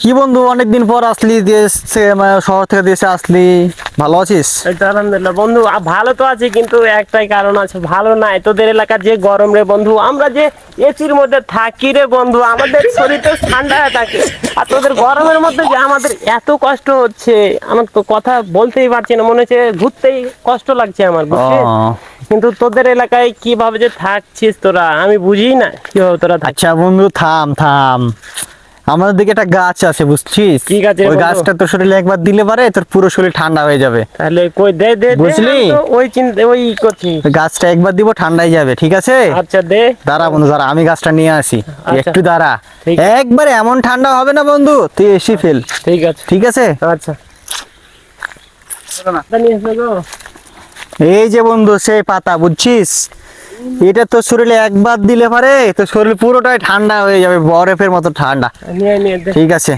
কি বন্ধু, অনেকদিন পর আসলি দেশ শহর থেকে দেশে আসলি, ভালো আছিস? এই তো আলহামদুলিল্লাহ বন্ধু, ভালো তো আছি, কিন্তু একটাই কারণ আছে, ভালো নাই। তোদের এলাকার যে গরম রে বন্ধু, আমরা যে এসির মধ্যে থাকি রে বন্ধু, আমাদের শরীর তো ঠান্ডা হয়ে থাকে। আর তোদের গরমের মধ্যে যে আমাদের এত কষ্ট হচ্ছে, আমার তো কথা বলতেই পারছি না, মনে হচ্ছে ঘুরতেই কষ্ট লাগছে আমার, বুঝছিস? ও কিন্তু তোদের এলাকায় কিভাবে যে থাকছিস তোরা, আমি বুঝি না কিভাবে তোরা থাকছিস। আচ্ছা বন্ধু, থাম থাম। আমাদের দিকে একটা গাছ আছে, বুঝছিস? কি গাছ রে ওই বন্ধু? গাছটা তোর শরীরে একবার দিলে পারে তোর পুরো শরীর ঠান্ডা হয়ে যাবে। তাহলে কই দে দে দে, বুঝলি? আমি তো ওই চিন্তা ওই করছি। ওই গাছটা একবার দিব, ঠান্ডাই যাবে, ঠিক আছে? আচ্ছা দে। দাঁড়া বন্ধু, দাঁড়া, আমি গাছটা নিয়ে আসি। আচ্ছা, একটু দাঁড়া। ঠিক। একবারে এমন ঠান্ডা হবে না বন্ধু, তুই এসি ফেল। ঠিক আছে। ঠিক আছে? আচ্ছা তা নিয়ে এসো গো। এই যে বন্ধু, সেই পাতা, বুঝছিস? এটা তোর শরীরে একবার দিলে পারে তোর শরীর পুরোটাই ঠান্ডা হয়ে যাবে, বরফের মতো ঠান্ডা। নিয়ে নিয়ে দে। ঠিক আছে,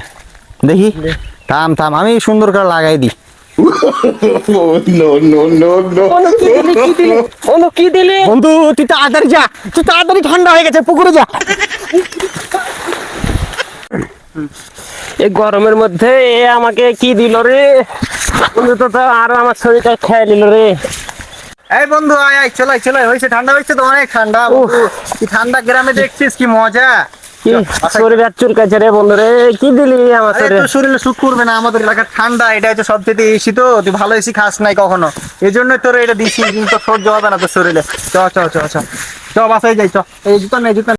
দেখি। দে। থাম থাম, আমি সুন্দর করে লাগাই দিই। অনু কি দিলি, কি দিলি? অনু কি দিলি? বন্ধু তুই তাড়াতাড়ি যা, তুই তাড়াতাড়ি, ঠান্ডা হয়ে গেছে, পুকুরে যা। এই গরমের মধ্যে এ আমাকে কি দিল রে? বন্ধু তো তো আরো আমার শরীরটা খেয়ে নিল রে। এই বন্ধু, আয় আয়, চলে আয়, চলে আয়। হয়েছে, ঠান্ডা হয়েছে তো, অনেক ঠান্ডা বন্ধু। কি ঠান্ডা গ্রামে দেখছিস, কি মজা। কি শরীর আর চুলকাচ্ছে রে বন্ধু রে, কি দিলি আমার আরে শরীরে? তোর শরীরে সুট করবে না, আমাদের এলাকার ঠান্ডা, এটা হচ্ছে সবচেয়ে এসি তো, তুই ভালো এসি খাস নাই কখনো, এই জন্য তোর এটা দিছি, কিন্তু সহ্য হবে না তোর শরীরে। চ চ চ চ চ, বাসায় যাই, চ। এই জুতা নেই, জুতা